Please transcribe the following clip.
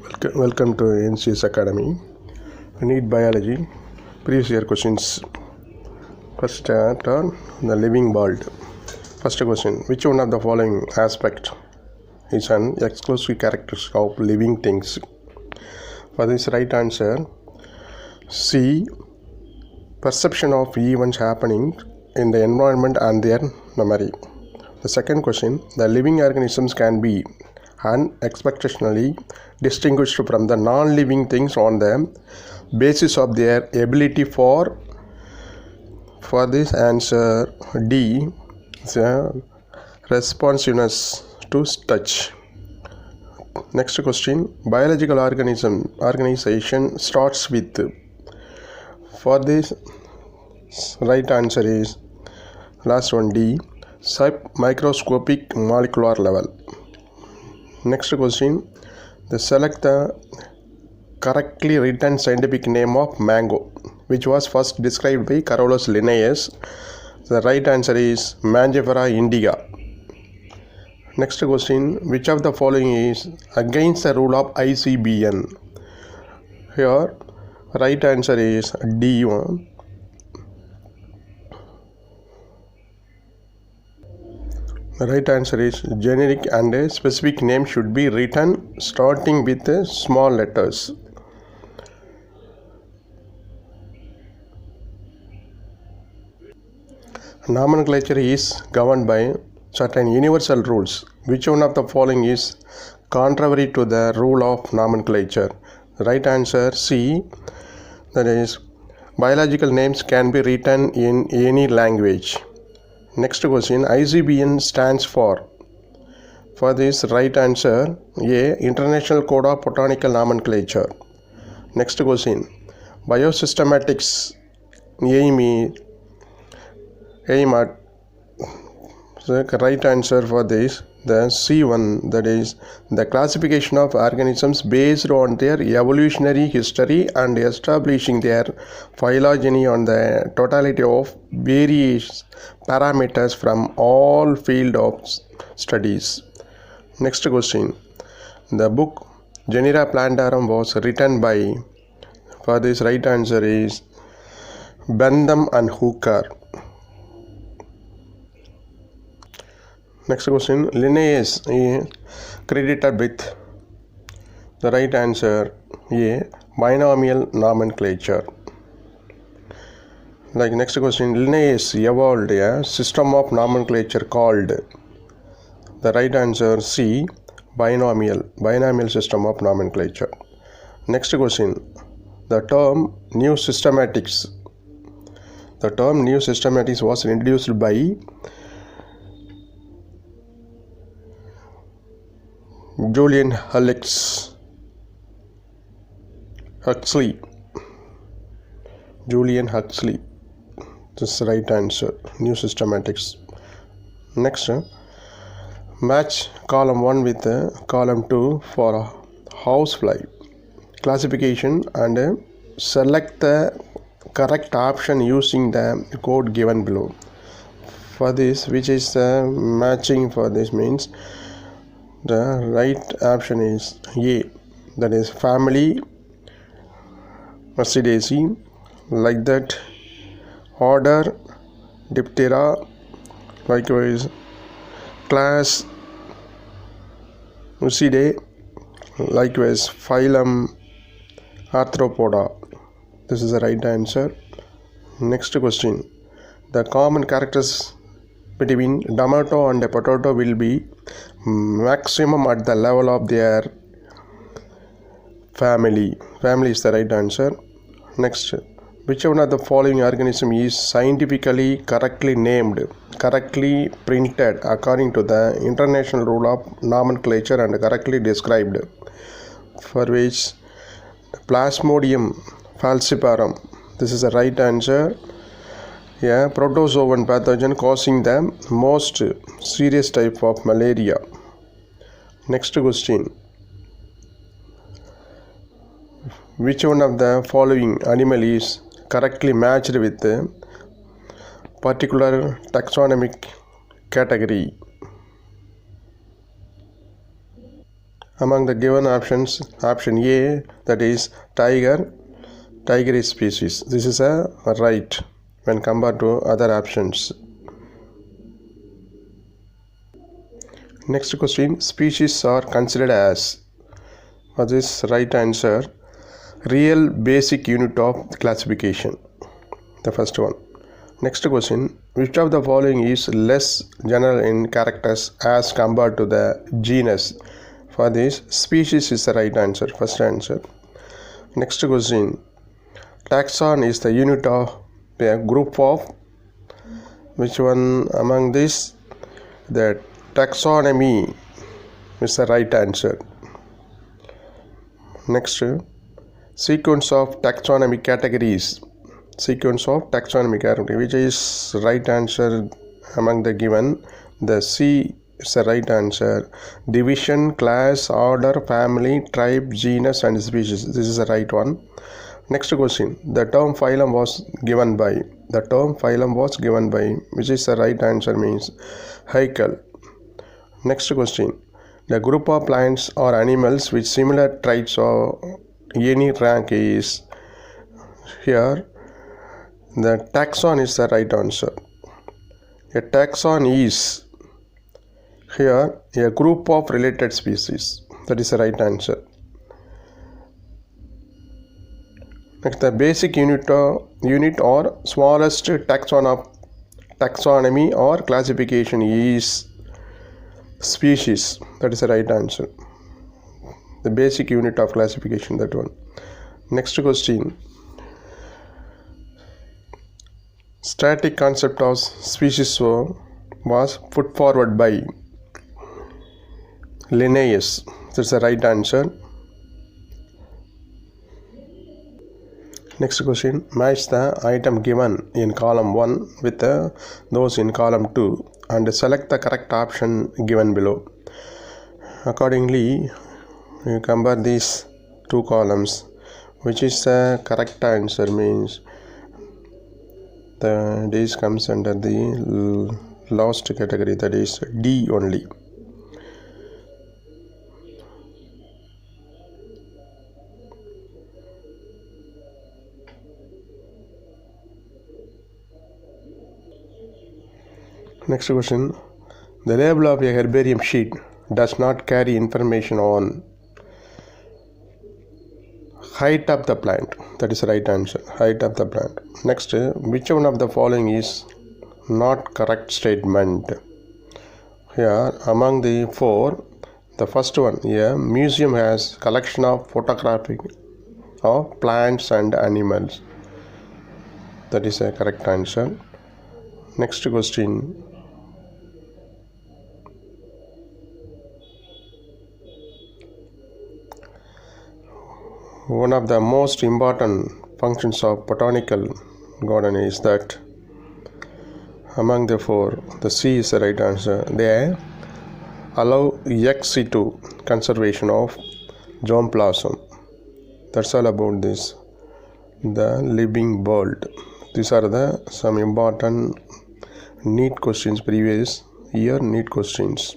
Welcome to NCS Academy. Need biology. Previous year questions. First turn the living world. First question: which one of the following aspect is an exclusive characteristic of living things? For this right answer, C. Perception of events happening in the environment and their memory. The second question: the living organisms can be unexpectedly distinguished from the non-living things on the basis of their ability for this answer D, the responsiveness to touch. Next question: biological organization starts with. For this right answer is last one D, submicroscopic molecular level. Next question: select the correctly written scientific name of mango, which was first described by Carolus Linnaeus. The right answer is Mangifera indica. Next question: which of the following is against the rule of ICBN? Here, right answer is D. The right answer is generic and a specific name should be written starting with small letters. Nomenclature is governed by certain universal rules. Which one of the following is contrary to the rule of nomenclature? The right answer C. That is, biological names can be written in any language. Next question: ICBN stands for. For this right answer A, International Code of Botanical Nomenclature. Next question: biosystematics aim at. The right answer for this the C1, that is the classification of organisms based on their evolutionary history and establishing their phylogeny on the totality of various parameters from all field of studies. Next question: the book Genera Plantarum was written by. For this right answer is Bentham and Hooker. Next question: Linnaeus is credited with. The right answer A, binomial nomenclature. Next question: Linnaeus evolved a system of nomenclature called. The right answer C, binomial system of nomenclature. Next question: the term new systematics. The term new systematics was introduced by Julian Huxley. This is the right answer. New systematics. Next, match column 1 with column 2 for housefly classification and select the correct option using the code given below. For this, which is the matching for this means the right option is A, that is family Mercedaceae, like that order Diptera, likewise class Mucidae, likewise phylum Arthropoda. This is the right answer. Next question: the common characters between tomato and a potato will be maximum at the level of their family. Family is the right answer. Next, which one of the following organism is scientifically correctly printed according to the international rule of nomenclature and correctly described? For which Plasmodium falciparum. This is the right answer. A protozoan pathogen causing the most serious type of malaria. Next question: which one of the following animal is correctly matched with a particular taxonomic category? Among the given options, option A, that is tiger is species. This is a right when compared to other options. Next question, species are considered as, for this right answer, real basic unit of classification, the first one. Next question, which of the following is less general in characters as compared to the genus? For this, species is the right answer, first answer. Next question, taxon is the unit of a group of, which one among this? The taxonomy is the right answer. Next, sequence of taxonomy categories. Sequence of taxonomy category, which is right answer among the given? The C is the right answer. Division, class, order, family, tribe, genus and species. This is the right one. Next question, the term phylum was given by. The term phylum was given by, which is the right answer, means Haeckel. Next question, the group of plants or animals with similar traits or any rank is. Here the taxon is the right answer. A taxon is here a group of related species. That is the right answer. Next, the basic unit or smallest taxonomy or classification is species. That is the right answer. The basic unit of classification, that one. Next question, static concept of species was put forward by Linnaeus. That's the right answer. Next question, match the item given in column 1 with those in column 2 and select the correct option given below. Accordingly, you compare these two columns. Which is the correct answer, means this comes under the last category, that is D only. Next question, the label of a herbarium sheet does not carry information on height of the plant. That is the right answer, height of the plant. Next, which one of the following is not correct statement? Here among the four, the first one, a museum has collection of photographic of plants and animals. That is a correct answer. Next question, one of the most important functions of botanical garden is that among the four, the C is the right answer. They allow ex situ conservation of germplasm. That's all about this, the living world. These are the some important NEET questions, previous year NEET questions.